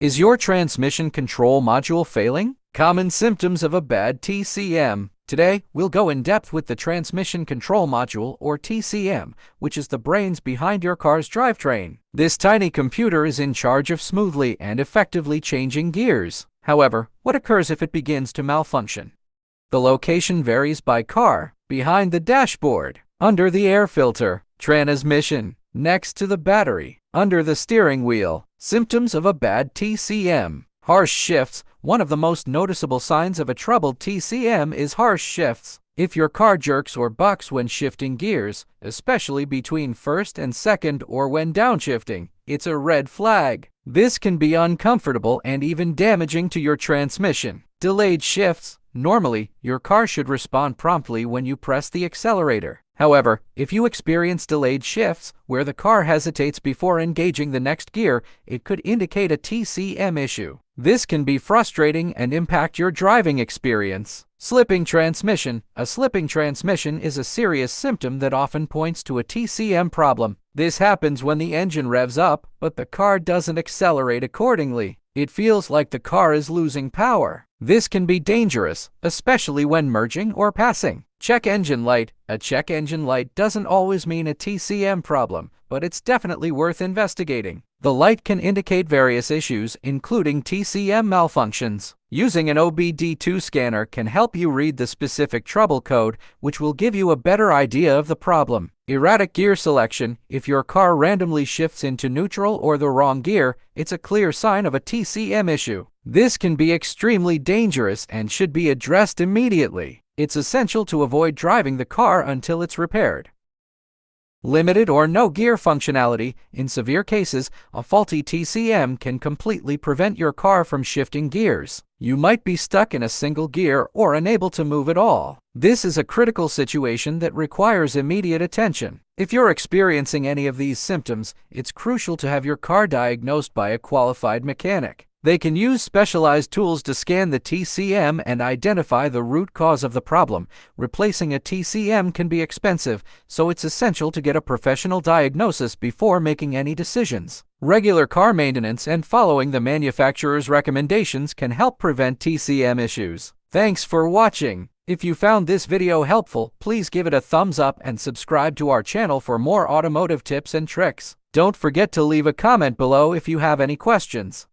Is your transmission control module failing? Common symptoms of a bad TCM. Today, we'll go in depth with the transmission control module, or TCM, which is the brains behind your car's drivetrain. This tiny computer is in charge of smoothly and effectively changing gears. However, what occurs if it begins to malfunction? The location varies by car: behind the dashboard, under the air filter, transmission, next to the battery, under the steering wheel. Symptoms of a bad TCM. Harsh shifts. One of the most noticeable signs of a troubled TCM is harsh shifts. If your car jerks or bucks when shifting gears, especially between first and second or when downshifting, it's a red flag. This can be uncomfortable and even damaging to your transmission. Delayed shifts. Normally, your car should respond promptly when you press the accelerator. However, if you experience delayed shifts, where the car hesitates before engaging the next gear, it could indicate a TCM issue. This can be frustrating and impact your driving experience. Slipping transmission. A slipping transmission is a serious symptom that often points to a TCM problem. This happens when the engine revs up, but the car doesn't accelerate accordingly. It feels like the car is losing power. This can be dangerous, especially when merging or passing. Check engine light. A check engine light doesn't always mean a TCM problem, but it's definitely worth investigating. The light can indicate various issues, including TCM malfunctions. Using an OBD2 scanner can help you read the specific trouble code, which will give you a better idea of the problem. Erratic gear selection. If your car randomly shifts into neutral or the wrong gear, it's a clear sign of a TCM issue. This can be extremely dangerous and should be addressed immediately. It's essential to avoid driving the car until it's repaired. Limited or no gear functionality. In severe cases, a faulty TCM can completely prevent your car from shifting gears. You might be stuck in a single gear or unable to move at all. This is a critical situation that requires immediate attention. If you're experiencing any of these symptoms, it's crucial to have your car diagnosed by a qualified mechanic. They can use specialized tools to scan the TCM and identify the root cause of the problem. Replacing a TCM can be expensive, so it's essential to get a professional diagnosis before making any decisions. Regular car maintenance and following the manufacturer's recommendations can help prevent TCM issues. Thanks for watching. If you found this video helpful, please give it a thumbs up and subscribe to our channel for more automotive tips and tricks. Don't forget to leave a comment below if you have any questions.